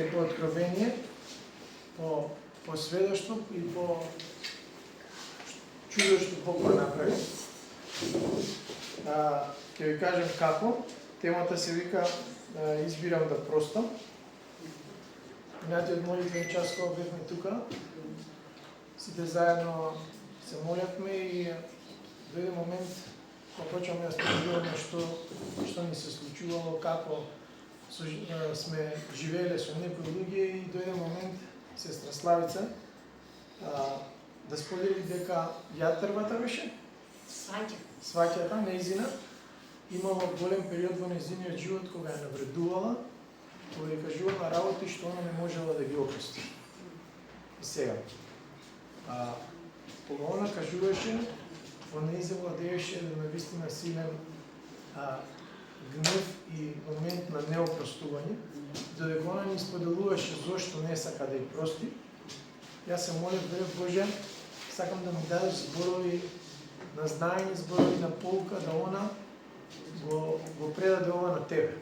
е по откровение, по сведоштво и по чудо што Бог го направи. Ќе ви кажем како. Темата се вика избирам да простам. Минатиот молитвен час кога бевме тука, сите заедно се молевме и дојде момент кога почнавме да споделуваме што ни се случувало, како сме живееле со некои луѓе и дојде момент сестра Славица да сподели дека јатрвата беше сваќата неизина имала голем период во нејзиниот живот кога ја навредувала, кога ја кажувала работи што она не можела да ги опрости. И сега, кога она кажуваше, во неј завладееше навистина силен гнев и момент на неопростување, додека она ни споделуваше зошто не сака да ја прости. Јас се молев, Боже, сакам да ми дадеш зборови на знаење, зборови на полука, да она го предаде ова на тебе.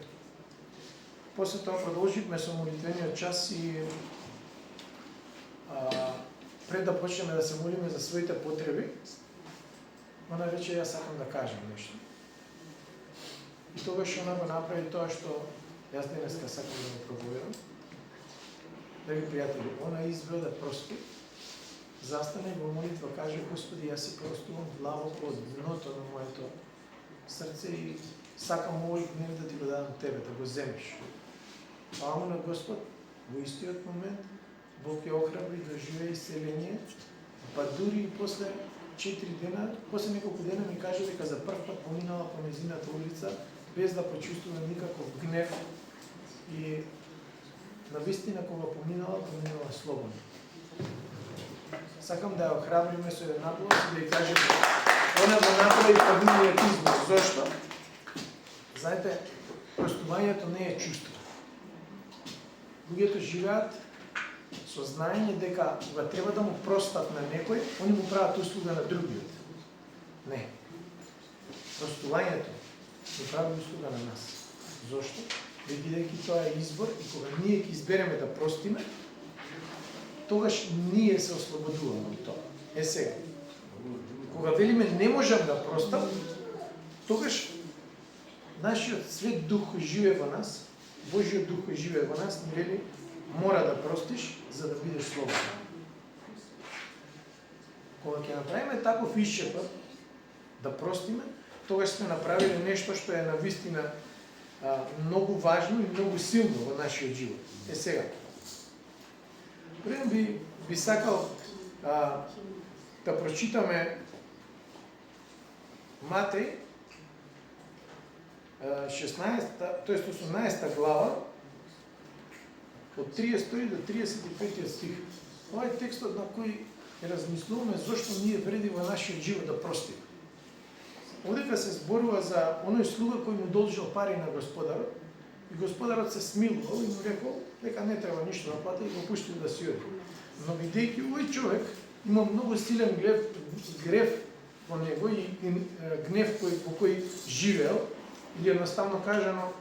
После тоа продолживме со молитвениот час и пред да почнеме да се молиме за своите потреби, она рече јас сакам да кажам нешто. И тогаш она го направи тоа што јас денеска сакам да го проповедам. Драги пријатели, она избра да прости, застане во молитва, каже: Господи, јас си простувам длабоко од дното на моето срце и сакам овој гнев да ти го дадам тебе, да го земеш. Ама на Господ, во истиот момент, Бог ја охрабри да живее исцеление, па дури и после 4 дена, после неколку дена ми каже дека за прв пат поминала по нејзината улица, без да почувствува никаков гнев и навистина кога поминала слободно. Сакам да ја охрабриме со еден аплауз и да ја кажеме, она го направи правилниот избор. Зошто? Знаете, простувањето не е чувство. Луѓето живеат со знаење дека кога треба да му простат на некој, они му прават услуга на другиот. Не. Простувањето му прави услуга на нас. Зошто? Бидејќи тоа е избор и кога ние ќе избереме да простиме, тогаш ние се ослободуваме од тоа. Е сега, кога велиме не можам да простам, тогаш нашиот свет дух кој живее во нас, Божиот дух кој живее во нас, ни вели мора да простиш за да бидеш слободен. Кога ќе направиме таков исчепот да простиме, тогаш сме направиле нешто што е навистина многу важно и многу силно во нашиот живот. Е сега, пред би сакал да прочитаме Матеј 18 глава од 32 до 35 стих. Ова е текстот на кој размислуваме зошто ние вреди во нашиот живот да простиме. Одека се зборува за оној слуга кој му должил пари на господарот и господарот се смилувал и му рекол дека не треба ништо да плати и го пуштил да си оди. Но бидејќи овој човек има многу силен гнев во него и гнев во кој живеел, или едноставно кажано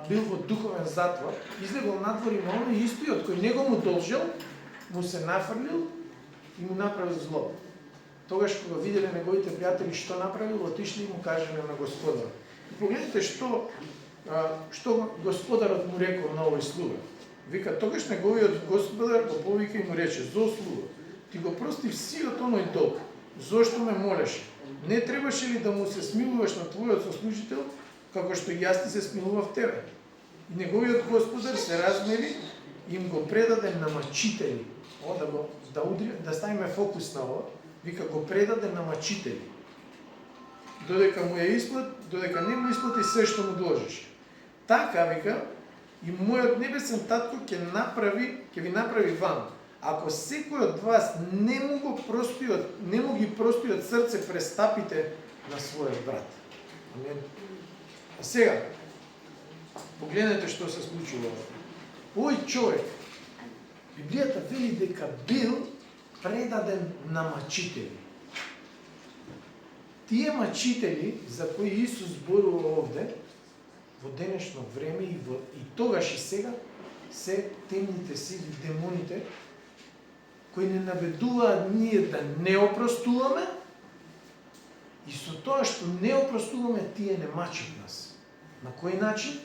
бил во духовен затвор, излегол надвор и на оној истиот кој него му должил, му се нафрлил и му направил зло. Тогаш кога виделе неговите пријатели што направил, отишли и му кажале на господарот. И погледнете што господарот му рекол на овој слуга. Вика, тогаш неговиот господар го повика и му рече: зо слуга, ти го простив сиот оној долг, зошто ме молеше? Не требаше ли да му се смилуваш на твојот сослужител, како што и јас ти се смилував тебе? И неговиот господар се размери и им го предаде на мачители. Да ставиме фокус на ова. Вика, го предаде на мачители. Додека не му исплати се што му должеше. Така, вика, и мојот небесен татко ќе ви направи вам. Ако секој од вас не му ги прости од срце престапите на својот брат. Амен. А сега, погледнете што се случува. Овој човек, Библијата вели дека бил предаден на мачители. Тие мачители за кои Исус зборува овде, во денешно време и тогаш и сега, се темните сили, демоните, кои не наведуваат ние да не опростуваме и со тоа што не опростуваме, тие не мачат нас. На кој начин?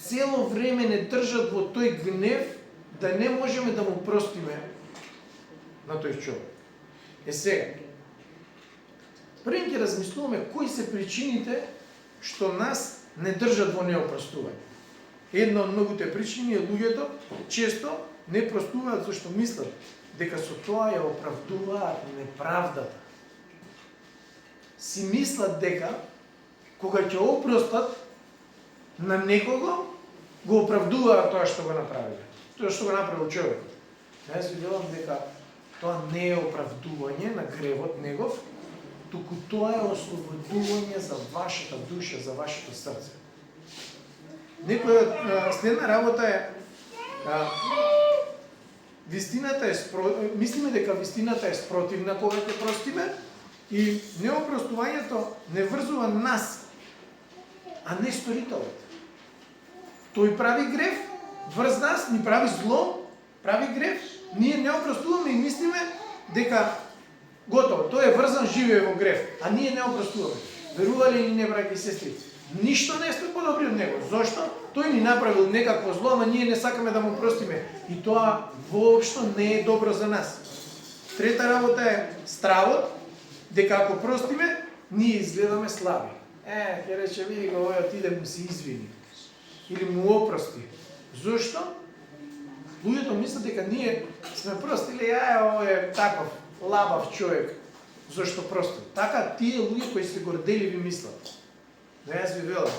Цело време не држат во тој гнев да не можеме да му простиме на тој човек. Сега, прво ќе размислуваме кои се причините што нас не држат во неопростување. Една од многуте причини е луѓето често не простуваат зашто мислат дека со тоа ја оправдуваат неправдата. Си мислат дека кога ќе опростат на некого, го оправдуваат тоа што го направиле. Тоа што го направил човекот. Јас ви велам дека тоа не е оправдување на гревот негов, туку тоа е ослободување за вашата душа, за вашето срце. Следна работа е мислиме дека вистината е спротивна кога ќе простиме и неопростувањето не врзува нас, а не сторителот. Тој прави грев, врз нас, ни прави зло, прави грев, ние не опростуваме и мислиме дека готово, тој е врзан, живее во грев, а ние не опростуваме. Верувале или не, браќи и сестри? Ништо не сме подобри од него. Зошто? Тој ни направил некакво зло, ама ние не сакаме да му простиме. И тоа воопшто не е добро за нас. Трета работа е стравот, дека ако простиме, ние изгледаме слаби. Ќе рече, види го, овој отиде му се извини. Или му опрости. Зошто? Луѓето мислат дека ние сме простили, овој е таков лабав човек. Зошто прости? Така тие луѓе кои се горделиви мислат. Но јас ви велам,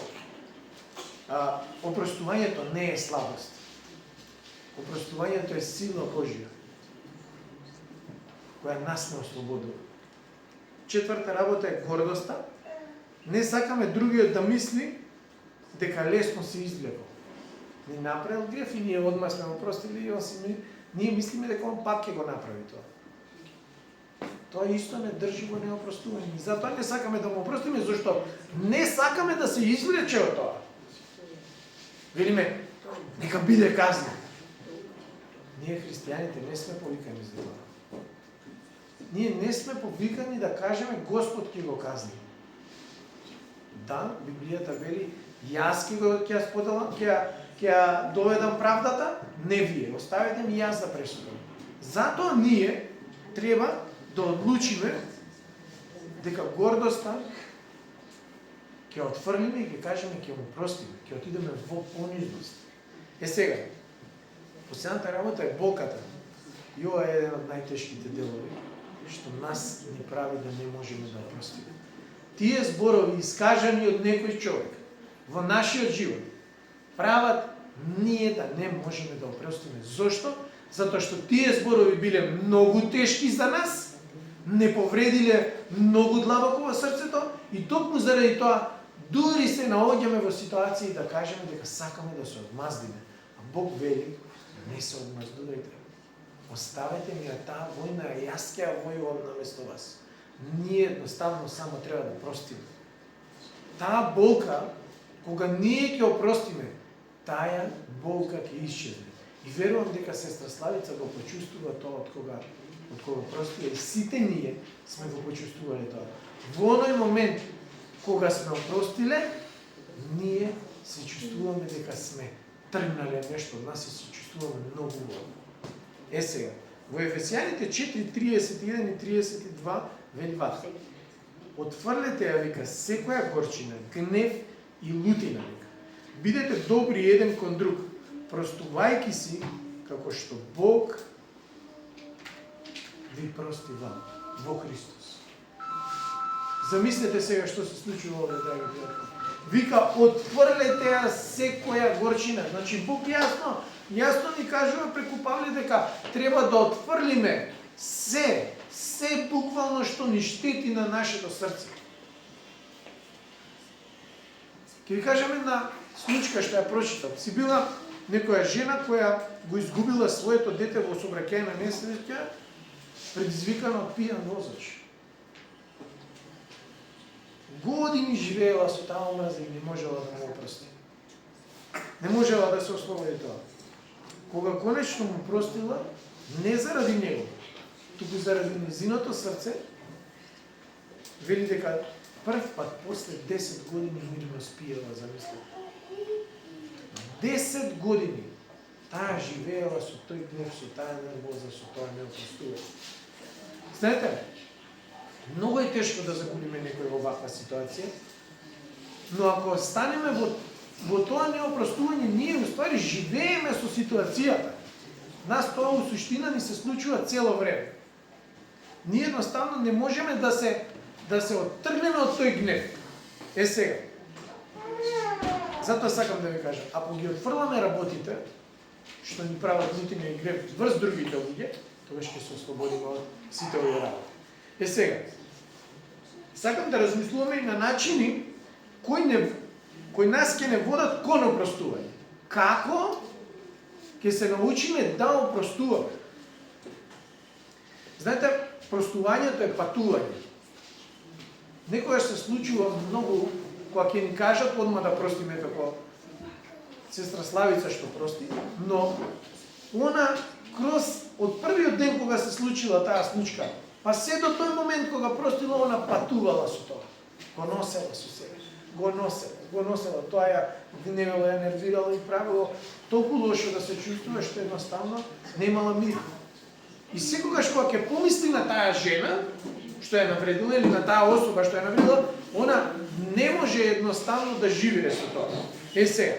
опростувањето не е слабост. Опростувањето е сила Божја, која нас не ослободува. Четврта работа е гордоста. Не сакаме другиот да мисли дека лесно се извлекол. Ни направил греф и ние одма сме го простили и ние мислиме дека он пак ќе го направи тоа. Тоа исто не држи во неопростување. Затоа не сакаме да му опростиме, зашто не сакаме да се извлече од тоа. Велиме, нека биде казна. Ние христијаните не сме повикани за тоа. Ние не сме повикани да кажеме Господ ќе го казни. Да, Библијата вели, јас ќе споделам, ќе доведам правдата, не вие. Оставете ми јас да пресудам. Затоа ние треба да одлучиме дека гордоста ќе отфрлиме и ќе кажеме ќе му простиме, ќе отидеме во понизност. Сега, последната работа е болката. И ова е еден од најтешките делови, што нас ни прави да не можеме да простиме. Тие зборови искажани од некој човек во нашиот живот прават ние да не можеме да опростиме. Зошто? Затоа што тие зборови биле многу тешки за нас, не повредиле многу длабоко во срцето и токму заради тоа дури се наоѓаме во ситуации да кажеме дека сакаме да се одмаздиме. А Бог вели, не се одмаздувајте. Оставете ми таа војна, јас ќе ја војувам наместо вас. Ние едноставно само треба да простиме. Таа болка, кога ние ќе опростиме, таа болка ќе исчезне. И верувам дека сестра Славица го почувствува тоа од кога простија и сите ние сме го почувствувале тоа. Во оној момент кога сме опростиле, ние се чувствуваме дека сме тргнале нешто од нас и се чувствуваме многу убаво. Сега, во Ефесијаните 4:31 и 32 вели вака: отфрлете ја, вика, секоја горчина, гнев и лутина, вика. Бидете добри еден кон друг, простувајќи си како што Бог ви прости вам во Христос. Замислете сега што се случува овде, драги пријатели. Вика, отфрлете ја секоја горчина. Значи Бог јасно ни кажува преку Павле дека треба да отфрлиме се буквално што ни штети на нашето срце. Ќе ви кажем една случка што ја прочитав. Си била некоја жена која го изгубила своето дете во сообраќајна несреќа, предизвикана од пијан возач. Години живеела со таа омраза и не можела да му опрости. Не можела да се ослободи тоа. кога конечно му простила, не заради него, туку заради незиното срце, вели дека прв пат после 10 години мирно спиела, замислете. 10 години таа живеела со тој гнев, со таа нервоза, со тоа неопростување. Знаете, многу е тешко да загубиме некој во ваква ситуација, но ако останеме во тоа неопростување, ние уствари живееме со ситуацијата. Нас тоа у суштина ни се случува цело време. Ние едноставно не можеме да се оттргнеме од тој гнев. Сега. Затоа сакам да ви кажам, ако ги отфрламе работите, што ни прават внутрениот гнев врз другите луѓе, тогаш ќе се ослободиме од сите овие работи. Сега. Сакам да размислуваме и на начини кои нас ќе не водат кон опростување. Како ќе се научиме да опростуваме? Знаете, простувањето е патување. Некогаш се случува многу, кога ќе ни кажат одма да простиме како сестра Славица што прости, но она од првиот ден кога се случила таа случка, па се до тој момент кога простила, она патувала со тоа. Го носела со себе. Го носела. Тоа ја гневела, ја нервирала и правило толку лошо да се чувствува што едноставно немала мир. И секогаш кога ќе помисли на таа жена што ја навредила или на таа особа што ја навредила, она не може едноставно да живее со тоа. Сега.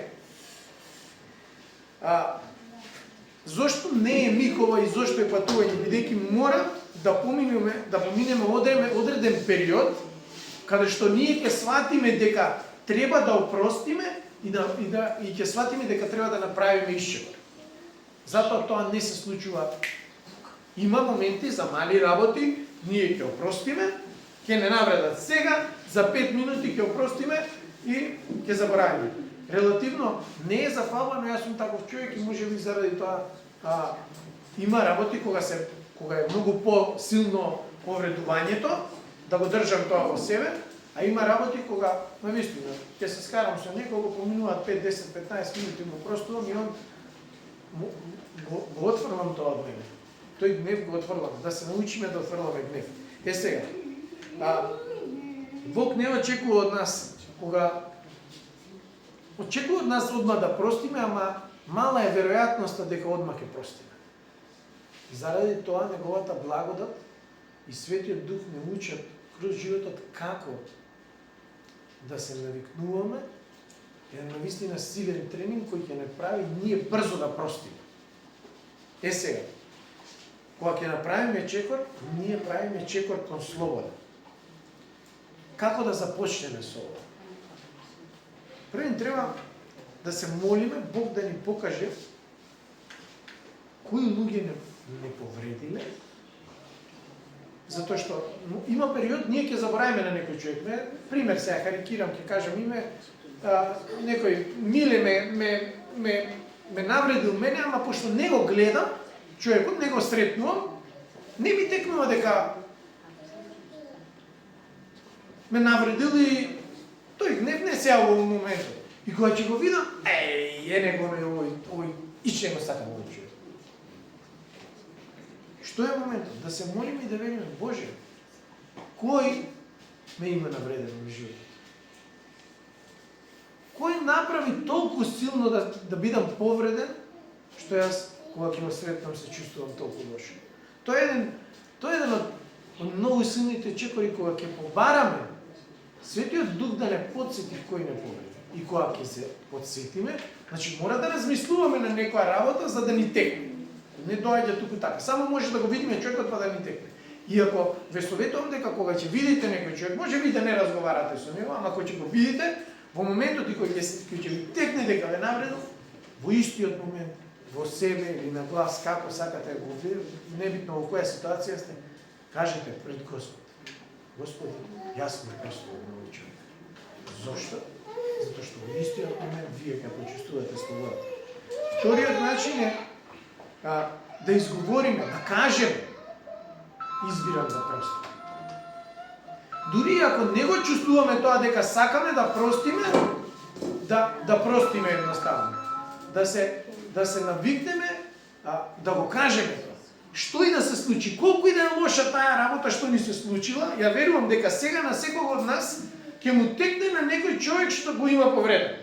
Зошто не е микова и зошто е патување, бидејќи мора да поминеме одреден период каде што ние ќе сватиме дека треба да опростиме и ќе сватиме дека треба да направиме исчекор. Затоа тоа не се случува. Има моменти за мали работи, ние ќе опростиме, ќе не навредат сега, за 5 минути ќе опростиме и ќе заборавиме. Релативно не е зафалено, јас сум таков човек и можеби заради тоа има работи кога е многу по-силно повредувањето, да го држам тоа во себе, а има работи кога, навистина, ќе се скарам со некого, поминуваат 5, 10, 15 минути, му простувам и он го отфрлам тоа од мене. Тој гнев го отфрлам, да се научиме да отфрламе гнев. Сега, Бог не очекува од нас, очекува од нас одма да простиме, ама мала е веројатноста дека одма ќе простиме. И заради тоа неговата благодат и Светиот Дух не учат кроз животот како да се навикнуваме, еден навистина силен тренинг кој ќе не прави ние брзо да простиме. Сега, кога ќе направиме чекор, ние правиме чекор кон слобода. Како да започнеме со ова? Првен треба да се молиме Бог да ни покаже кои луѓе не повредиле, затоа што има период ние ќе заборавиме на некој човек. Пример сега карикирам, ќе кажам име, некој Миле ме навредил мене, ама пошто не го гледам, човекот не го сретнувам, не ми текнува дека ме навредил и тој гнев не сега во моментот. И кога ќе го видам, него овој иче го сакам овој човек. Што е моментот? Да се молиме и да вериме, Боже, кој ме има навреден во животот? Кој направи толку силно да бидам повреден, што јас кога ќе го сретнам се чувствувам толку лошо? Тоа е еден од многу силните чекори кога ќе побараме Светиот Дух да не подсети кој не повреди. И кога ќе се подсетиме, значи мора да размислуваме на некоја работа за да ни текне. Не доаѓа туку така. Само може да го видиме човекот па да ни текне. Иако ве советувам дека кога ќе видите некој човек, може би да не разговарате со него, ама кога ќе го видите, во моментот и кој ќе ви текне дека ве навредил, во истиот момент, во себе или на глас, како сакате го видите, небитно во која ситуација сте, кажете пред Господ. Господи, јас ме простувам на овој човек. Зошто? Затоа што во истиот момент вие ќе почувствувате слобода. Вториот начин е да изговориме, да кажеме, избирам да простим. Дури ако не го чувствуваме тоа дека сакаме да простиме, да простиме едноставно. да се навикнеме да го кажеме тоа. Што и да се случи, колку и да е лоша таа работа што ни се случила, ја верувам дека сега на секој од нас ќе му текне на некој човек што го има повреден.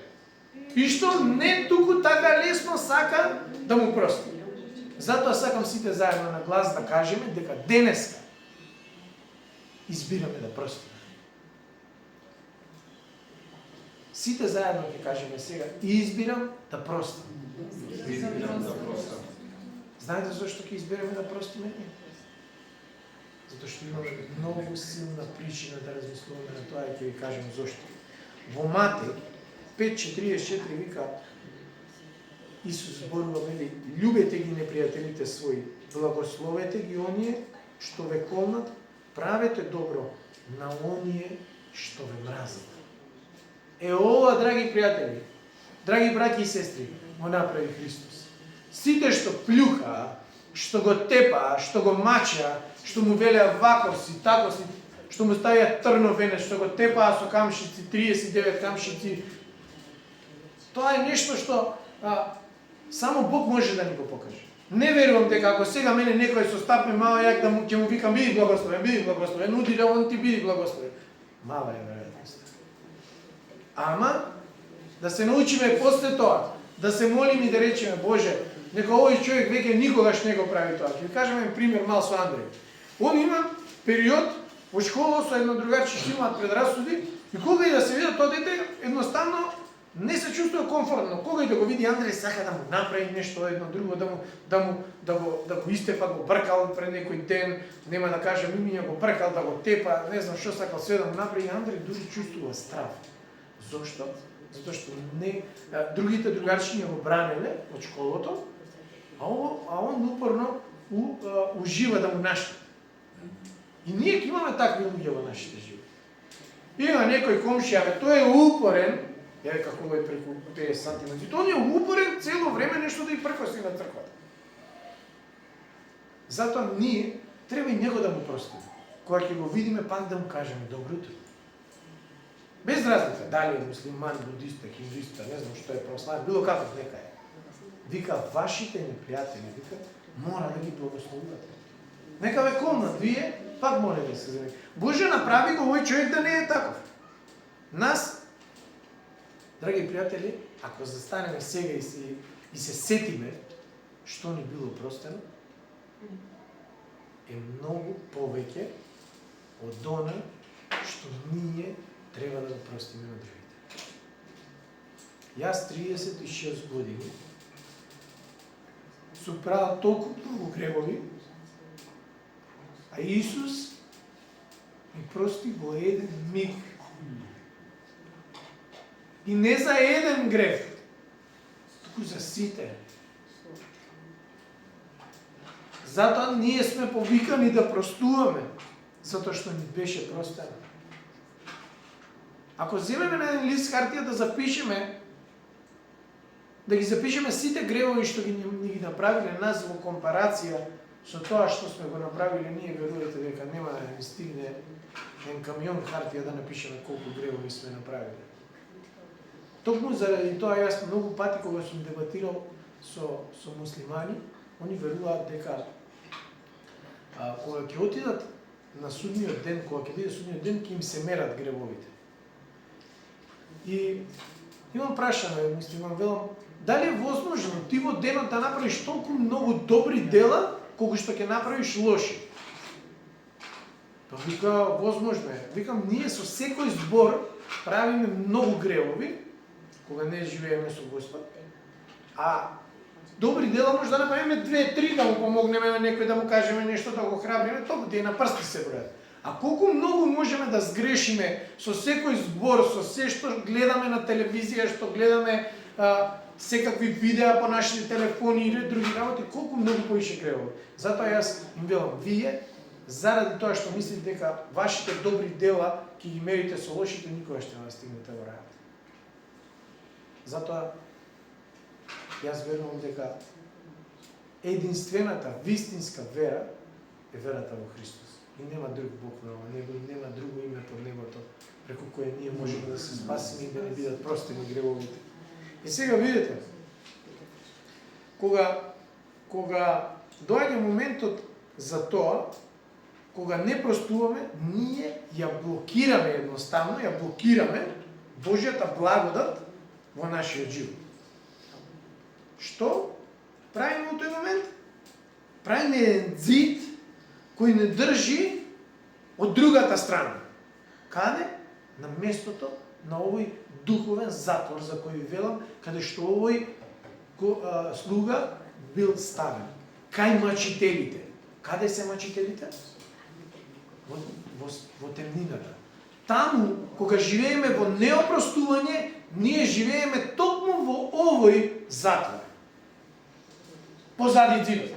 И што не туку така лесно сака да му прости. Затоа сакам сите заедно на глас да кажеме дека денеска избираме да простиме. Сите заедно ќе кажеме сега, избирам да простам. Избирам да простам. Знаете зашто ќе избереме да простиме? Затоа што имаме многу силна причина да размислуваме на тоа и ќе ви кажем зашто. Во Матеј 5:44 вика Исус зборува, вели, љубете ги непријателите своји, благословете ги оние што ве колнат, правете добро на оние што ве мразат. Ова, драги пријатели, драги браќи и сестри, го направи Христос. Сите што плюкаа, што го тепаа, што го мачаа, што му велеа вако си, тако си, што му ставија трнов венец, што го тепаа со камшици, 39 камшици, тоа е нешто што само Бог може да ни го покаже. Не верувам дека ако сега мене некој со стапне мала јак да ќе му викам биди благословен, удира он ти биди благословен. Мала е веројатноста. Ама да се научиме после тоа, да се молиме и да речеме Боже, нека овој човек веќе никогаш не го прави тоа. Ќе ви кажеме пример мал со Андреј. Он има период во школа со едно другарче што имаат предрасуди и кога и да се видат тоа дете едноставно не се чувствува комфортно. Кога и да го види Андреј сака да му направи нешто едно друго, да го истепа, го бркал пред некој ден, нема да кажем имиња, го бркал, да го тепа, не знам што сакал све да му направи, Андреј дури чувствува страв. Зошто? Затоа што другите другарчиња го бранеле од школото, а он упорно ужива да му нашли. И ние имаме такви луѓе во нашите животи. Има некој комшија, тој е упорен, како е преку 50 сантиметри. Тој е упорен цело време нешто да и прекоси на црквата. Затоа ние треба и него да му простиме. Кога ќе го видиме, пак да му кажеме добро утро. Без разлика, дали е муслиман, будиста, хиндуиста, не знам што е православен, било каков нека е. Вика, вашите непријатели, вика, мора да ги благословувате. Нека ве колнат, вие пак море да се замени. Боже, направи го овој човек да не е таков. Нас, драги пријатели, ако застанеме сега и се сетиме што ни било простено, е многу повеќе од она што ние треба да го простиме на другите. Јас 36 години су правил толку многу гревови, а Исус ми прости во еден миг. И не за еден грев, туку за сите. Затоа ние сме повикани да простуваме, затоа што ни беше простено. Ако земеме на еден лист хартија да запишеме, да ги запишеме сите гревови што ни ги направиле нас во компарација со тоа што сме го направиле ние, верувате дека нема да ни стигне еден камион хартија да напишеме колку гревови сме направиле. Токму заради тоа јас многу пати кога сум дебатирал со муслимани, они веруваат дека кога ќе отидат на судниот ден, кога ќе биде судниот ден, ќе им се мерат гревовите. И имам прашање, муслиман, велам, дали е возможно ти во денот да направиш толку многу добри дела, колку што ќе направиш лоши? Па вика, возможно е. Викам, ние со секој збор правиме многу гревови, кога не живееме со Господ, а добри дела може да направиме 2-3, да му помогнеме на некој, да му кажеме нешто, да го храбриме, тоа тие на прсти се бројат. А колку многу можеме да сгрешиме со секој збор, со се што гледаме на телевизија, што гледаме секакви видеа по нашите телефони или други работи, колку многу поише гревови. Затоа јас им велам, вие, заради тоа што мислите дека вашите добри дела ќе ги мерите со лошите, никога ќе не стигнете во рајот. Затоа јас верувам дека единствената, вистинска вера е верата во Христос. И нема друг Бог на него, и нема друго име под небото преку кое ние можеме да се спасиме и да не бидат простени гревовите. И сега видите, кога доаѓа моментот за тоа, кога не простуваме, ние ја блокираме едноставно, ја блокираме Божјата благодат во нашиот живот. Што правиме во тој момент? Правиме еден зид кој не држи од другата страна. Каде? На местото на овој духовен затвор за кој ви велам, каде што овој слуга бил ставен. Кај мачителите. Каде се мачителите? Во темнината. Таму, кога живееме во неопростување, ние живееме токму во овој затвор. Позади зидот.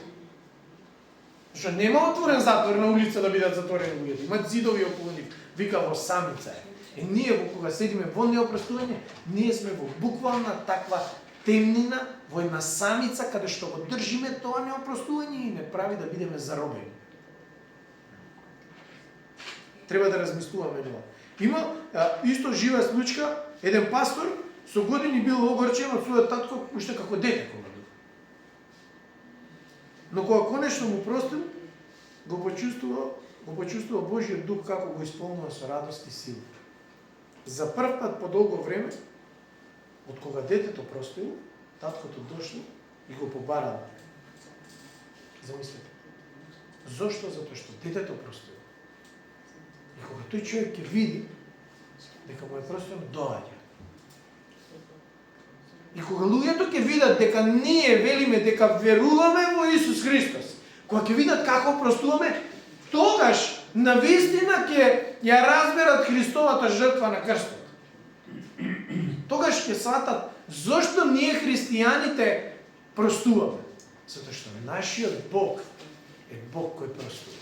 Што нема отворен затвор на улица да бидат затворени луѓето. Има зидови околу нив. Вика во самица е. Ние кога седиме во неопростување, ние сме во буквална таква темнина, во една самица каде што го држиме тоа неопростување и не прави да бидеме заробени. Треба да размислуваме нова. Има исто жива случка, еден пастор со години бил огорчен од својот татко уште како дете кога бил. Но кога конечно му простил, го почувствува Божјиот дух како го исполнува со радост и сила. За прв пат по долго време, од кога детето простило, таткото дошло и го побарало. Замислете. Зошто? Затоа што детето простило. И кога тој човек ќе види дека му е простено, доаѓа. И кога луѓето ќе видат дека ние велиме дека веруваме во Исус Христос, кога ќе видат како простуваме, тогаш навистина ќе ја разберат Христовата жртва на крстот. Тогаш ќе сватат зошто ние христијаните простуваме. Затоа што нашиот Бог е Бог кој простува.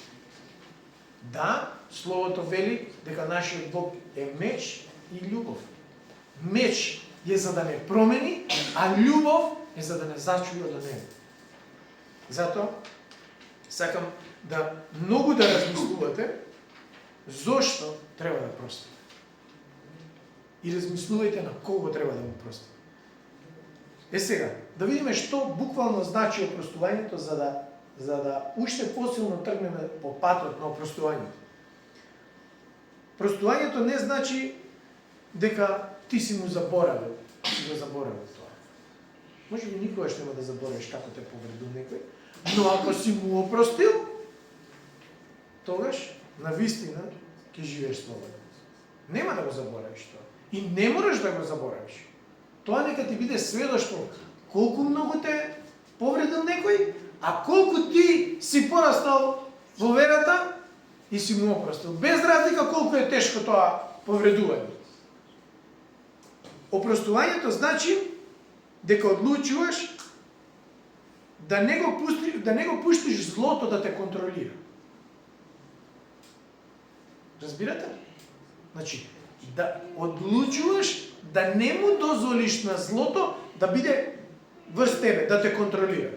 Да, Словото вели дека нашиот Бог е меч и љубов. Меч е за да не промени, а љубов е за да не зачуи од него. Затоа сакам да многу да размислувате зошто треба да простите. И размислувајте на кого треба да му простите. Сега, да видиме што буквално значи опростувањето за да уште посилно тргнеме по патот на опростувањето. Простувањето не значи дека ти си му заборавил, си го заборавил тоа. Може би никогаш нема да заборавиш како те повредил некој, но ако си му опростил, тогаш навистина ќе живееш слободно. Нема да го заборавиш тоа. И не можеш да го заборавиш. Тоа нека ти биде сведоштво колку многу те повредил некој, а колку ти си порастал во верата и си му опростил. Без разлика колку е тешко тоа повредување. Опростувањето значи дека одлучуваш да не го пуштиш злото да те контролира. Разбирате? Значи, да одлучуваш да не му дозволиш на злото да биде врз тебе, да те контролира.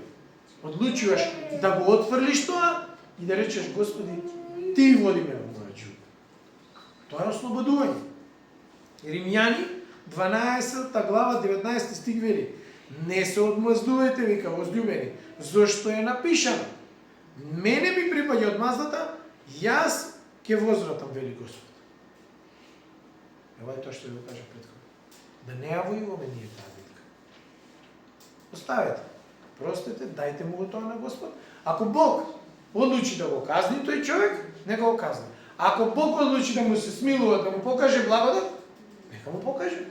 Одлучуваш да го отфрлиш тоа и да речеш: Господи, ти води ме во мојот живот. Тоа е ослободување. Римјани 12 глава 19 стих вели: не се одмаздувајте, вика, возлюбени, зашто е напишано: мене ми припаѓа одмазната, јас ќе возвратам, вели Господ. Ева е тоа што ви го кажа претходно. Да не ја војуваме ние таа битка. Оставете. Простете, дајте му го тоа на Господ. Ако Бог одлучи да го казни тој човек, нека го казни. Ако Бог одлучи да му се смилува, да му покаже благодат, нека му покаже.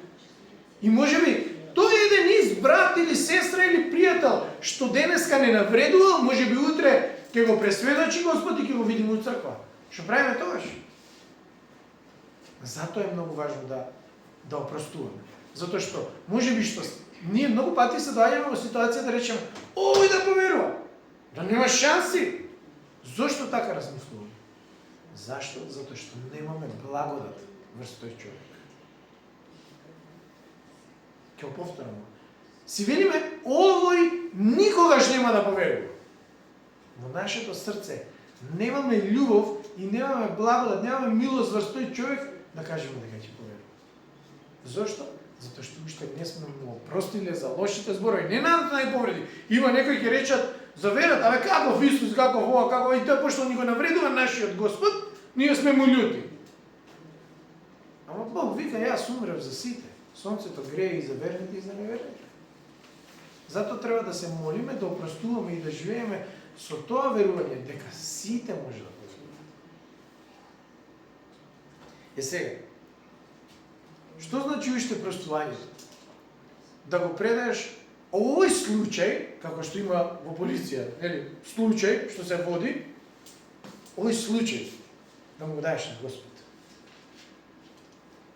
И може би тој еден низ брат или сестра или пријател што денеска не навредувал, може би утре ќе го пресведочи Господ и ќе го видиме у црква. Што правиме тогаш? Затоа е многу важно да опростуваме. Затоа што може би што ние многу пати се доаѓаме во ситуација да речеме: овој да поверува, да нема шанси. Зошто така размислуваме? Зашто? Затоа што немаме благодат врз тој човек. Ќе го повторам. Си велиме: овој никогаш нема да поверува. Во нашето срце немаме љубов и немаме благодат, немаме милост врз тој човек да кажеме дека ќе поверува. Зошто? Затоа што уште не сме му опростиле за лошите зборови, не на најповреди. Има некои ќе речат за верата, абе каков Исус, каков ова, каков и тоа пошто ни го навредува нашиот Господ, ние сме му љути. Ама Бог вика, јас умрев за сите. Сонцето грее и за верните и за неверните. Затоа треба да се молиме, да опростуваме и да живееме со тоа верување дека сите може да позволат. Сега, што значи уште простувањето? Да го предаеш овој случај, како што има во полиција, нели, случај што се води, овој случај да му го даеш на Господ.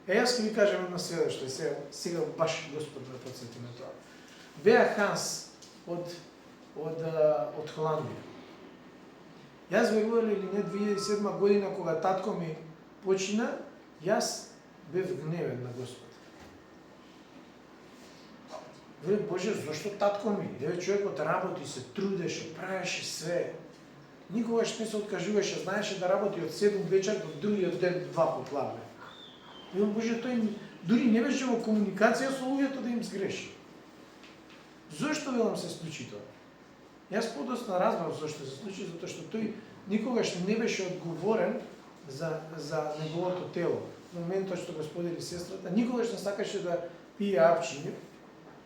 Јас ќе ви кажам едно следешто, сега баш Господ ме подсети на тоа. Беа Ханс од Холандија. Јас верувале или не 2007 година кога татко ми почина, јас бев гневен на Господ. Веле, Боже, зошто татко ми? Еве човекот работи, се трудеше, правеше све. Никогаш не се откажуваше, знаеше да работи од 7 вечер до другиот ден 2 попладне. Веле, Боже, тој дури не беше во комуникација со луѓето да им сгреши. Зошто велам се случи тоа? Јас подоцна разбрав зошто се случи, затоа што тој никогаш не беше одговорен за неговото тело. В моментот што го сподели сестрата, никогаш не сакаше да пие апчиња,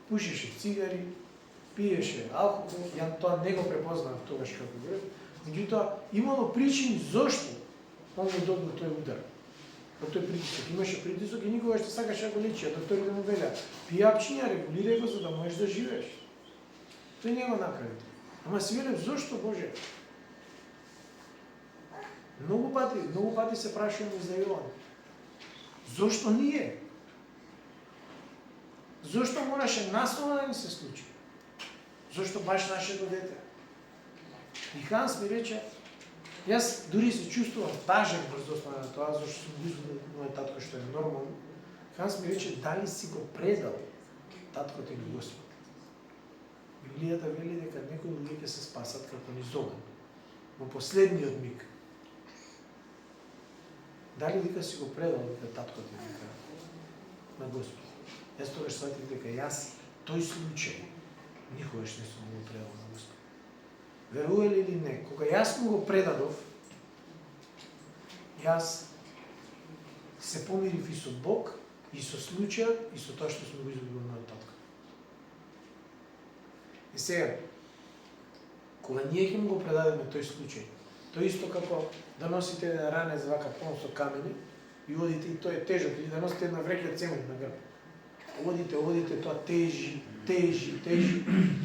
пушеше цигари, пиеше алкохол, ја тоа не го препознав тогаш како грев. Меѓутоа, имало причини зошто он го добил тој удар. По тој притисок. Имаше притисок и никогаш не сакаше да го лечи, а доктори да му велеа, пие апчиња, регулирај го за да можеш да живееш. Тој не го направи. Ама си велев, зошто, Боже? Многу пати се прашуваме за Јован. Зошто ние? Зошто мораше наснова да ни се случи? Зошто баш нашето дете? И Ханс ми рече, јас дури се чувствувам тажен врз основа на тоа, зашто сум близо до мојот татко, што е нормално. Ханс ми рече, дали си го предал таткото или Господ? Библијата вели дека некои луѓе ќе се спасат како низ оган, во последниот миг. Дали дека си го предал дека таткото дека на Господ? Јас тогаш сватив дека јас тој случај никогаш не сум го предал на Господ. Верували или не, кога јас му го предадов, јас се помирив и со Бог, и со случајот, и со тоа што сум го изгубил на татко. И сега, кога ние ќе му го предадеме тој случај, тоа исто како да носите еден ранец вака пон со камени и одите и тој е тежок, или да носите една вреќа цемент на грб. Одите, тоа тежи.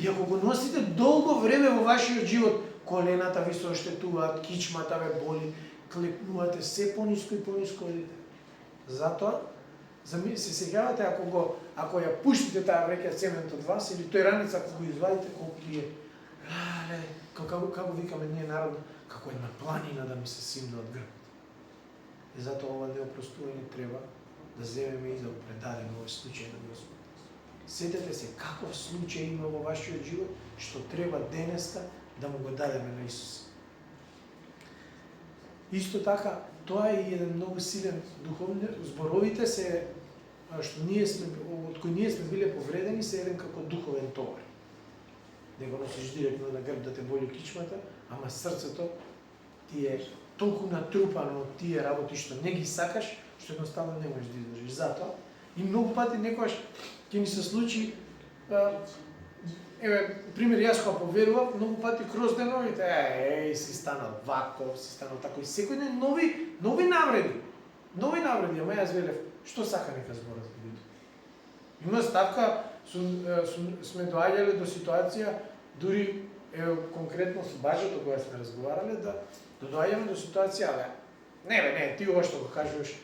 И ако го носите долго време во вашиот живот, колената ви се оштетуваат, кичмата ве боли, клепнувате, се пониско и пониско одите. Затоа, се сеќавате ако ја пуштите таа вреќа цемент од вас, или тој ранец ако го извадите, колку ти е, како викаме ние народно, како една планина да ми се симне од грбот. И затоа ова неопростување треба да земеме и да го предадеме овој случај на Господ. Сетете се каков случај има во вашиот живот, што треба денеска да му го дадеме на Исус. Исто така, тоа е еден многу силен духовни, зборовите се, што од кои ние сме биле повредени, се еден како духовен товар. Не го носиш директно на грб да те боли кичмата, ама срцето ти е толку натрупано од тие работи што не ги сакаш, што едноставно не можеш да издржиш. Затоа, и многу пати некојаш ќе ни се случи, пример, јас кога поверував, многу пати кроз деновите, си станал ваков, си станал тако, и секој ден нови навреди, ама јас велев, што сака нека зборат луѓето. Има ставка, сме доаѓале до ситуација, дури конкретно со бажето кога сме разговарале, да доаѓаме до ситуација, не, ти ова што го кажуваш,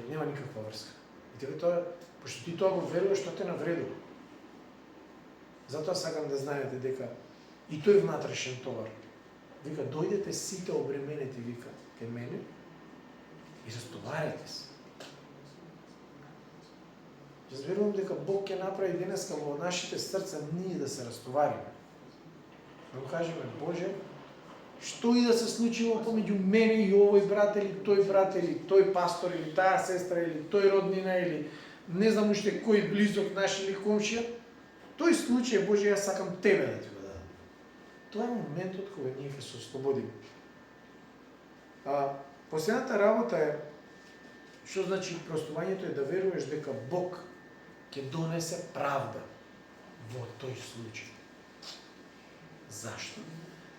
нема никаква врска. И тебе тоа, пошто ти тоа го веруваш, што те навредува. Затоа сакам да знаете дека и тој внатрешен товар. Вика, дојдете сите обременети, вика, кај мене и растоварете се. Јас верувам дека Бог ќе направи денеска во нашите срца ние да се растовариме. Да му кажеме, Боже, што и да се случило помеѓу мене и овој брат или тој пастор или таа сестра или тој роднина или не знам уште кој близок наш или комшија, тој случај Боже, јас сакам тебе да ти го дадам. Тоа е моментот кога ние ќе се ослободиме. Последната работа е, што значи простувањето е да веруваш дека Бог ќе донесе правда во тој случај. Зашто?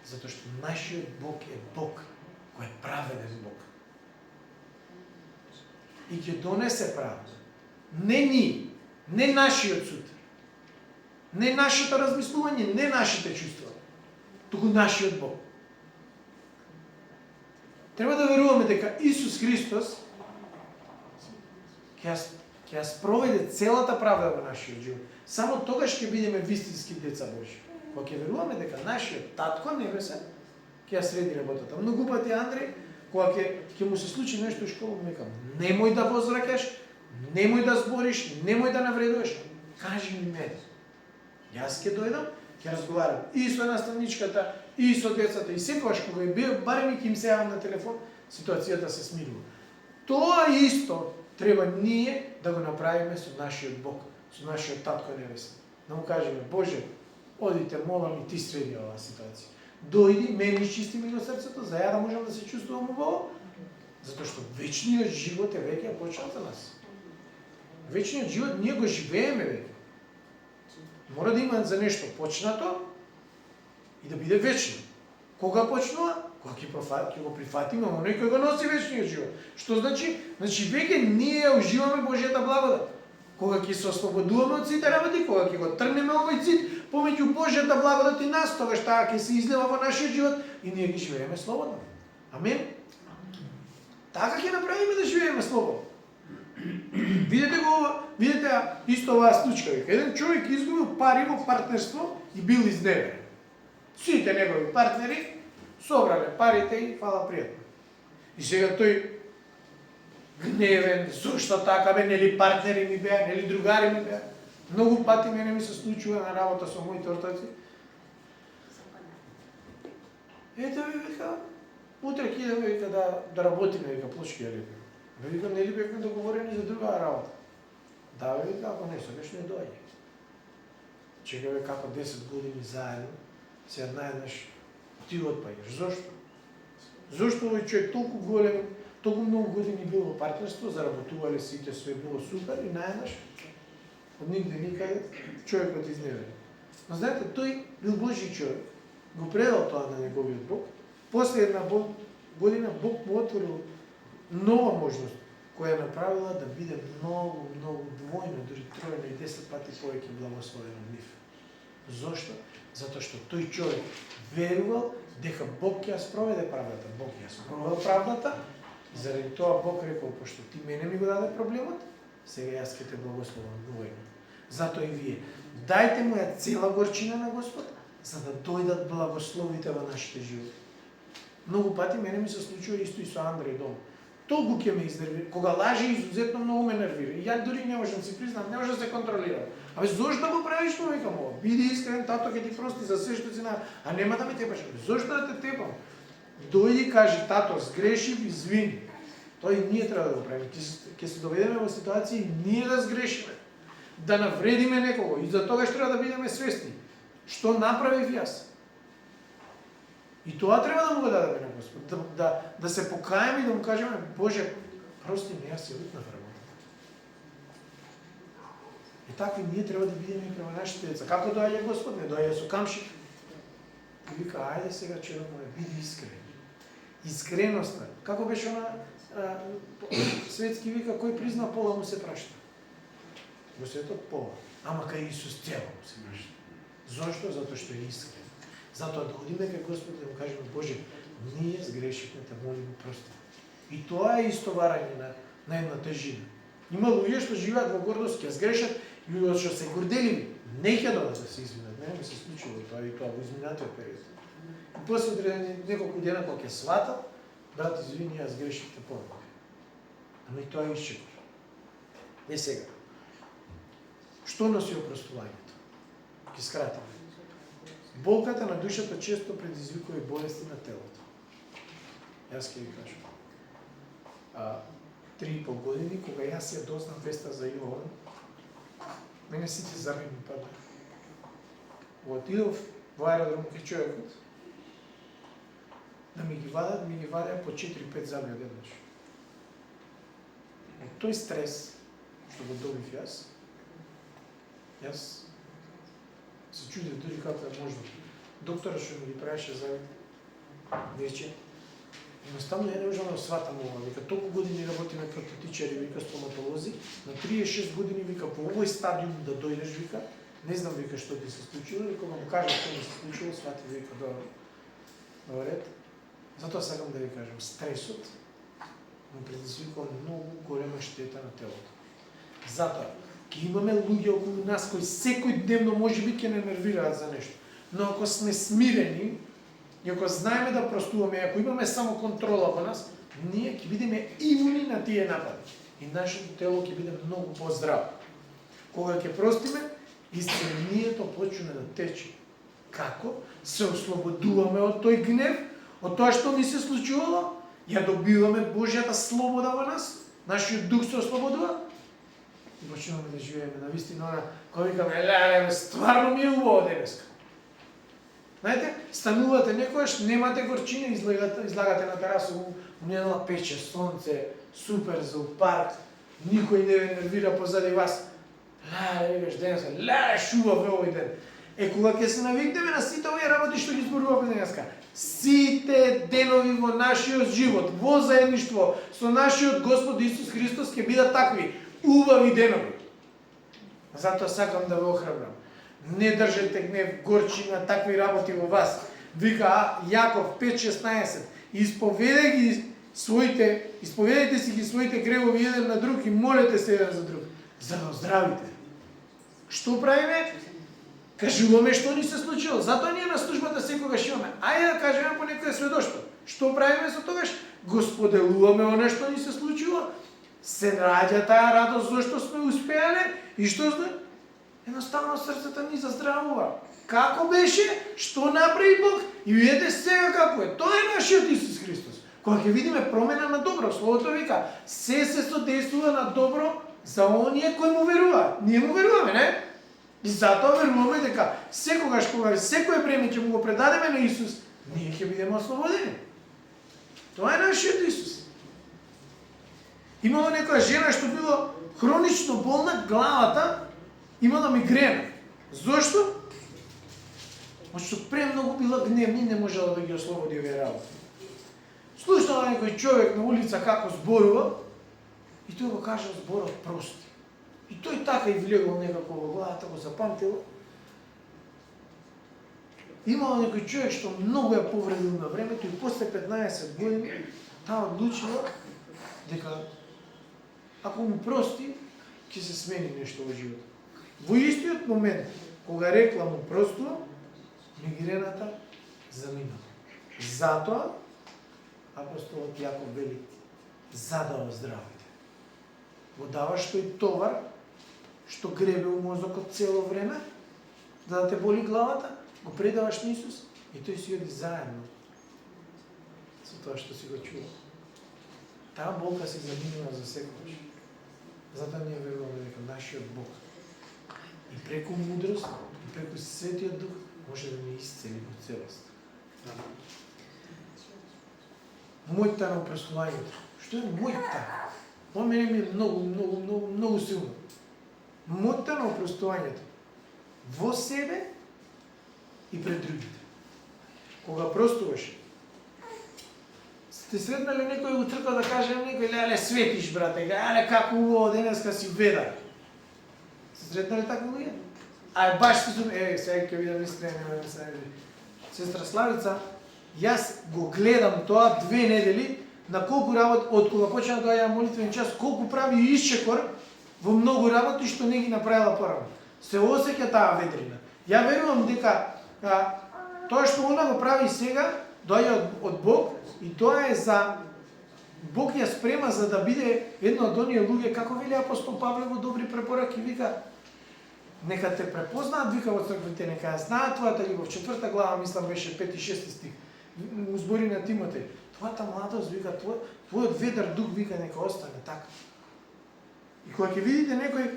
Затоа што нашиот Бог е Бог кој е праведен Бог. И ќе донесе правда. Не ние, не нашиот суд, не нашето размислување, не нашите чувства, туку нашиот Бог. Треба да веруваме дека Исус Христос ќе ја спроведе целата правда во нашиот живот. Само тогаш ќе бидеме вистински деца Божи. Кога ќе веруваме дека нашиот татко небесен ќе ја среди работата. Многу пати Андреј, кога ќе му се случи нешто во школа, му викам: немој да возвраќаш, немој да збориш, немој да навредуваш. Кажи ми мене. Јас ќе дојдам, ќе разговарам и со наставничката, и со децата, и секогаш кога е барем и ќе им се јавам на телефон, ситуацијата се смирува. Тоа исто треба ние да го направиме со нашиот Бог, со нашиот Татко Небесен. Да му кажеме: Боже, одите, молам и ти среди оваа ситуација. Дојди, мене чисти ми го срцето, за ја да можам да се чувствувам убаво, затоа што вечниот живот е веќе почнал за нас. Вечниот живот ние го живееме веќе. Мора да има за нешто почнато и да биде вечно. Кога почнува? Кога ќе го прифатиме оној кој го носи вечниот живот. Што значи? Значи веќе ние уживаме Божјата благодат. Кога ќе се ослободуваме од сите работи, кога ќе го тргнеме овој цит помеѓу Божјата благодат и нас, тогаш таа ќе се излева во нашиот живот и ние ги живееме слободно. Амен. Така ќе направиме да живееме слободно. Видете исто оваа случка. Еден човек изгубил пари во партнерство и бил изневерен. Сите негови партнери собрале парите и фала пријатно. И сега тој гневен, зошто така бе, нели партнери ми беа, нели другари ми беа. Многу пати мене ми се случува на работа со моите ортаци. Ете ви вика, утре ќе идеме вика да работиме, вика плочки ја лепиме. Вика, нели бевме договорени за друга работа? Да, вика, ако не сакаш, не доаѓа. Чекаве како 10 години заедно, сега наеднаш ти отпаѓаш. Зошто? Зошто овој човек толку голем, толку многу години бил во партнерство, заработувале сите, све било супер и наеднаш од нигде никаде човекот изневери. Но знаете, тој бил Божи човек, го предал тоа на неговиот Бог. После една година Бог му отворил нова можност, која направила да биде многу двојно, дури тројно и 10 пати повеќе благословен од нив. Зошто? Затоа што тој човек верувал дека Бог ќе ја спроведе правдата. Бог ја спровел правдата, и заради тоа Бог рекол: пошто ти мене ми го даде проблемот, сега јас ќе те благословам двојно. Затоа и вие дајте му ја цела горчина на Господ, за да дојдат благословите во нашите животи. Многу пати мене ми се случува исто и со Андреј дома. Толку ќе ме изнервира. Кога лаже, изузетно многу ме нервира. И ја дури не можам си признам, не можам да се контролирам. Абе зошто да го правиш, му викам ова? Биди искрен, тато ќе ти прости за се што си на, а нема да ме тепаш. Зошто да те тепам? Дојди, кажи: тато, сгрешив, извини. Тоа и ние треба да го правиме. Ќе се доведеме во ситуација и ние да сгрешиме, да навредиме некого, и за тоа што треба да бидеме свесни. Што направив јас? И тоа треба да му го дадеме на Господ, да се покаеме и да му кажеме: Боже, прости ми, јас се лутнав работата. И такви ние треба да бидеме и према нашите деца. Како доаѓа Господ? Не доаѓа со камшик. И вика: ајде сега, човек мој, биди искрен. Искреноста. Како беше она светски вика: кој призна пола му се прашта. Во светот пола. Ама кај Исус цело му се прашта. Зошто? Затоа што е искрен. Затоа да одиме кај Господ да му кажеме: Боже, ние сгрешивме, те молим, прости. И тоа е истоварање на една тежина. Има луѓе што живеат во гордост, ќе сгрешат, и луѓе што се горделиви, не ќе додат да се извинат. Не ми се случило тоа и тоа во изминатиот период. И после неколку дена кога ќе сватат: брат, извини, јас сгрешив, те помогам. Ама и тоа е исчекор. Не сега. Што носи опростувањето? Ќе скратиме. Болката на душата често предизвикува и болести на телото. Јас ќе ви кажам. 3,5 години, кога јас ја дознав веста за Јован, мене сите зрни ми падна. Отидов во аеродром кај човекот, да ми ги вадеа по 4-5 зъби одеднаш. Од тој стрес, што го добив јас се чудев дури како е можно. Докторот што ми ги правеше за вече, едноставно ја не можам да сватам ова. Вика, толку години работиме прототичари, вика, стоматолози, на 36 години, вика, по овој стадиум да дојдеш, вика, не знам, вика, што ти се случило, и кога му кажа што ми се случило, свати, вика, добро ред. Затоа сакам да ви кажам, стресот му предизвикува многу голема штета на телото. Затоа, ќе имаме луѓе околу нас кои секој дневно можеби ќе не нервираат за нешто. Но ако сме смирени, и ако знаеме да простуваме, ако имаме само контрола во нас, ние ќе бидеме имуни на тие напади. И нашето тело ќе биде многу поздраво. Кога ќе простиме, исцелението почне да тече. Како? Се ослободуваме од тој гнев, од тоа што ни се случувало, ја добиваме Божјата слобода во нас, нашиот дух се ослободува, и почнуваме да живееме на вистина, кога викаме, леле, стварно ми е убаво денеска. Знаете, станувате некојаш, немате горчина, излагате на терасу, унедела пече, сонце, супер за парк, никој не ве нервира позади вас. Леле, викаш денеска, леле, шубав е овој ден. Кога ќе се навикнеме на сите овие работи што ги зборуваме денеска, сите денови во нашиот живот, во заедништво со нашиот Господ Исус Христос ќе бидат такви убави денови. Затоа сакам да ве охрабрам. Не држете гнев, горчина, такви работи во вас. Вика Јаков 5:16. Исповедете си ги своите гревови еден на друг и молете се еден за друг, за да оздравите. Што правиме? Кажуваме што ни се случило. Затоа ние на службата секогаш имаме. Ајде да кажеме по некое сведоштво. Што правиме со тогаш? Го споделуваме оно што ни се случило. Се раѓа таа радост зашто сме успеале и што знае? Едноставно срцето ни заздравува. Како беше? Што направи Бог? И видете сега како е. Тоа е нашиот Исус Христос. Кога ќе видиме промена на добро, Словото вика, се содействува на добро за оние кои му веруваат. Ние му веруваме, не? И затоа веруваме дека секогаш кога секое време ќе му го предадеме на Исус, ние ќе бидеме ослободени. Тоа е нашиот Исус. Имало некоја жена што било хронично болна, главата имала мигрена. Зошто? Што премногу била гневна и не можела да ги ослободи овие работи. Слушнала некој човек на улица како зборува и тој го кажа зборот прости. И тој така и влегол некако во главата, го запамтил. Имало некој човек што многу ја повредил на времето и после 15 години таа одлучила дека ако му прости, ќе се смени нешто во животот. Во истиот момент, кога рекла му простува, мигрената заминала. Затоа апостолот Јаков вели, за да оздравите. Го даваш тој товар, што гребе у мозокот цело време, да те боли главата, го предаваш на Исус и тој си оди заедно со тоа што си го чува. Таа болка се заминува за секогаш. Затоа ние веруваме дека нашиот Бог и преку мудрост, и преку Светиот Дух може да ни исцели во целост. Мојта на опростувањето. Што е мојта? Ова мене ми е многу силно. Мојта на опростувањето. Во себе и пред другите. Кога простуваш, сте сретнали некој во црква да каже некој, леле светиш брате, леле како убаво денеска си ведар. Сте сретнали такви луѓе? А баш сега ќе видам искрено, сестра Славица, јас го гледам тоа 2 недели на колку работи, од кога почна да доаѓа молитвен час, колку прави исчекор во многу работи што не ги направила порано. Се осеќа таа ведрина. Ја верувам дека тоа што она го прави сега доаѓа од Бог и тоа е за Бог ја спрема за да биде едно од оние луѓе, како вели апостол Павле во добри препораки, вика нека те препознаат, вика во црквите, нека ја знаат твојата љубов. 4 глава, мислам, беше 5 и 6 стих. Збори на Тимотеј. твојата младост, вика, твојот ведар дух, вика, нека остане така. И кога ќе видите некој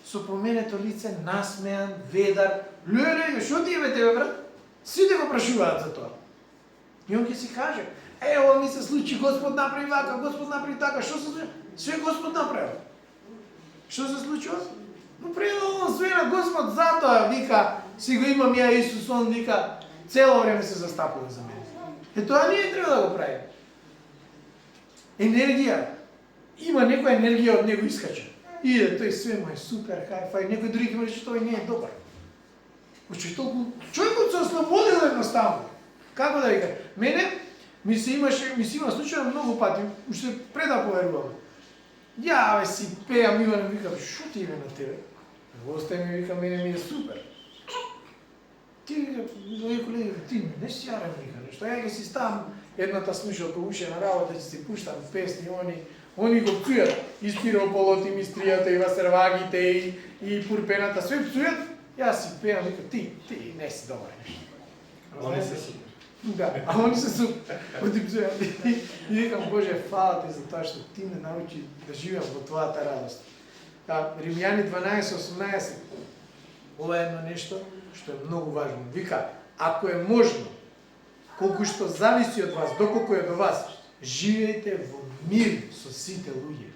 со променето лице, насмеан, ведар, леле, што ти е тебе, брат? Сите го прашуваат за тоа. И он ќе си каже, ова ми се случи, Господ направи вака, Господ направи така, што се случи? Све Господ направи. Што се случува? Но предално све на Господ, затоа, вика, си го имам ја Исус, он вика, цело време се застапува за мене. Тоа ние треба да го правим. Енергија. Има некоја енергија од него искача. Иде, тој све му е супер, хај-фај, некој други ќе рече, тој не е добар. Оче толку, човекот се ослободил едноставно. Како да вика? Мене ми се има случај многу пати, уште пред да поверувам. Ја, си пеам, Иван, викам, шо ти име на тебе? Остај ми, вика, мене ми е супер. Ти, колеги, ти не си јарен, вика, нешто. Ја ќе си ставам едната слушалка уше на работа, ќе си пуштам песни, они го пцујат. И спирополот, и мистријата, и васервагите, и пурпената, све пцујат. Јас си пеам, вика, ти не си добар нешто. Они се супер. Да, а они се супер. Оти пцујат. И викам, Боже, фала ти за тоа што ти ме научи да живеам во твојата радост. Римјани 12:18. Ова е едно нешто што е многу важно. Вика, ако е можно, колку што зависи од вас, доколку е до вас, живеете во мир со сите луѓе.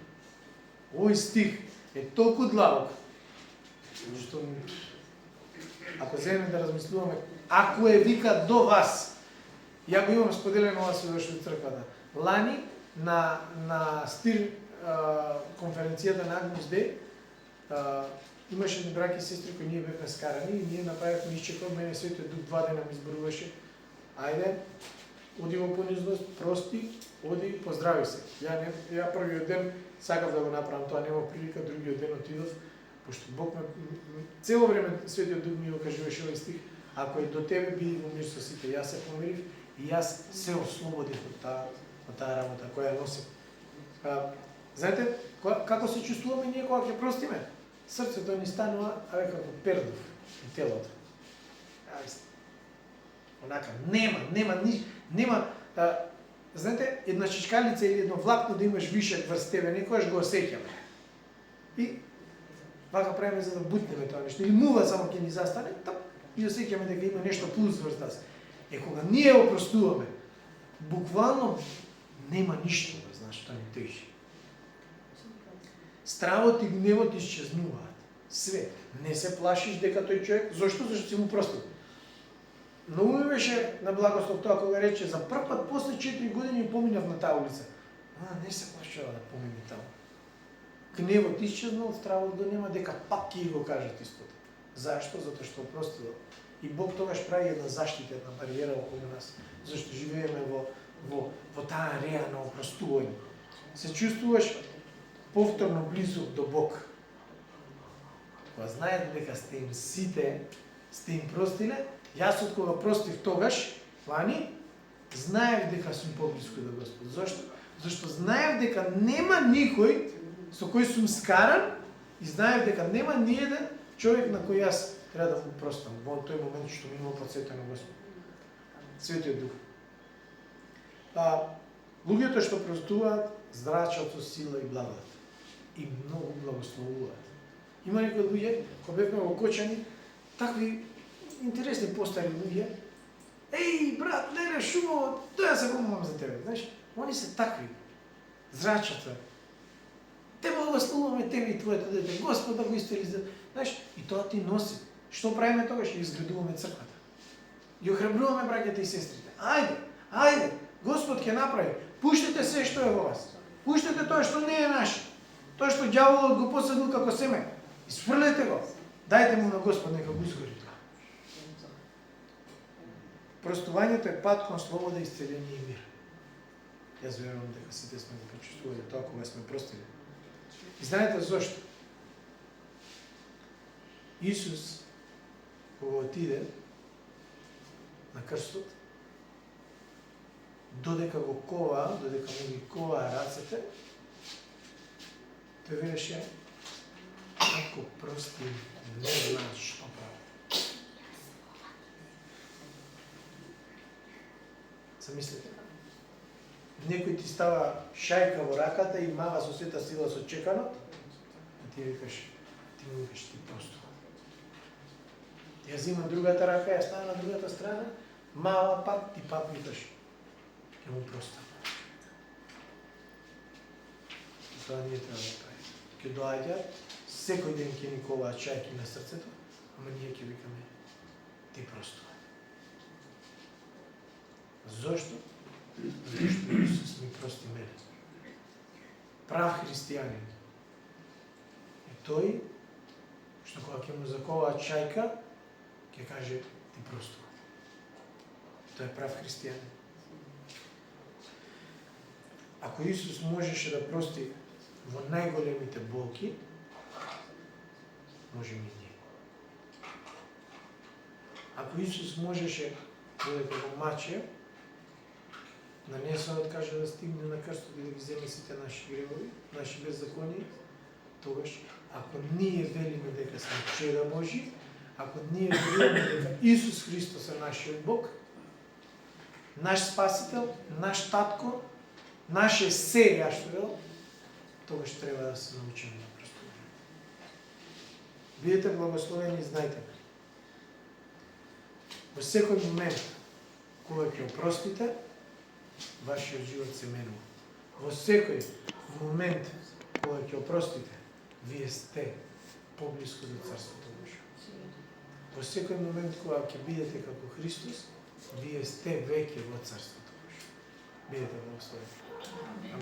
Овој стих е толку длабок, што ако земеме да размислуваме, ако е, вика, до вас, ја го имам споделено ова сведоштво од црквата. Лани на Стир конференцијата на Агнус Дей, имаше едни браќи и сестри кои ние бевме скарани и ние направивме исчекор, мене Светиот Дух 2 дена ми зборуваше. Ајде, оди во понизност, прости, оди, поздрави се. Ја првиот ден сакав да го направам тоа, нема прилика, другиот ден отидов, пошто Бог ме цело време Светиот Дух ми го кажуваше овој стих, ако е до тебе биди во мир со сите, јас се помирив и јас се ослободив од таа работа која ја носим. Знаете, како се чувствуваме ние кога ќе простиме? Срцето ни станува како пердов и телото. Онака, нема, знаете, една чичкалица или едно влакно да имаш вишек врз тебе, некојаш го осеќаме. И вака правиме за да бутнеме тоа нешто. Или мува само ќе ни застане, и осеќаме дека има нешто плюс врз нас. Кога ние опростуваме, буквално нема ништо врз нас што ни тежи. Стравот и гневот исчезнуваат. Све. Не се плашиш дека тој човек, зошто? Зашто си му простил. Многу ми беше на благослов тоа кога рече, за прв пат после 4 години поминав на таа улица. Не се плашува да помине таму. Гневот исчезнал, стравот го нема, дека пак ќе го кажат истото. Зашто? Затоа што опростил. И Бог тогаш прави една заштита, една бариера околу нас, зашто живееме во таа реа на опростување. Се чувствуваш повторно близок до Бог. Кога знаете дека сте им сите, сте им простиле, јас од кога простив тогаш, лани, знаев дека сум поблиску до Господ. Зошто? Зашто знаев дека нема никој со кој сум скаран и знаев дека нема ниеден човек на кој јас треба да му простам во тој момент што ми има подсетено Господ. Светиот Дух. Луѓето што простуваат, зрачат со сила и благодат. И многу благословуваат. Има некои луѓе, кога бевме во Кочани, такви интересни постари луѓе. Еј, брат, леле, шумово, тоа се помнам за тебе, знаеш? Они се такви. Зрачат. Те благословуваме тебе и твоето дете. Господ да го истели за... Знаеш, и тоа ти носи. Што правиме тогаш? Ја изградуваме црквата. Ја охрабруваме браќата и сестрите. Ајде, Господ ќе направи. Пуштете се што е во вас. Пуштете тоа што не е наше. Тоа што ѓаволот го посадил како семе. Изфрлете го. Дајте му на Господ, нека го изгори тоа. Простувањето е пат кон слобода, исцеление и мир. Јас верувам дека сите сме го почувствували тоа кога сме простили. И знаете зошто? Исус, кога отиде на крстот, додека го коваа, додека му ги коваа рацете, тој велеше, ако прости, не знаат што прави. Замислете. некој ти става шајка во раката и мава со сета сила со чеканот, а ти викаш, ти просто. Ја зимам другата рака, ја ставам на другата страна, мала пак, ти пак викаш, ќе му простам. Тоа ние треба да правиме. Ќе доаѓаат, секој ден ќе ни коваат шајки на срцето, ама ние ќе викаме, ти простувај. Зошто? Зашто Исус ми прости мене. Прав христијанин е тој што кога ќе му заковаат шајка, ќе каже ти простувај. Тој е прав христијанин. Ако Исус можеше да прости во најголемите болки, можеме и ние. Ако Исус можеше додека го маче, нанесенот каже да стигне на крстот и да ги земе сите наши гревови, наши беззаконија, тогаш, ако ние велиме дека сме чеда Божи, ако ние веруваме дека Исус Христос е нашиот Бог, наш Спасител, наш Татко, наше се, ја што вел, тогаш треба да се научиме да простуваме. Бидете благословени и знајте, во секој момент кога ќе опростите, вашиот живот се менува. Во секој момент кога ќе опростите, вие сте поблиску до Царството Божие. Во секој момент кога ќе бидете како Христос, вие сте веќе во Царството Божие. Бидете благословени. Амин.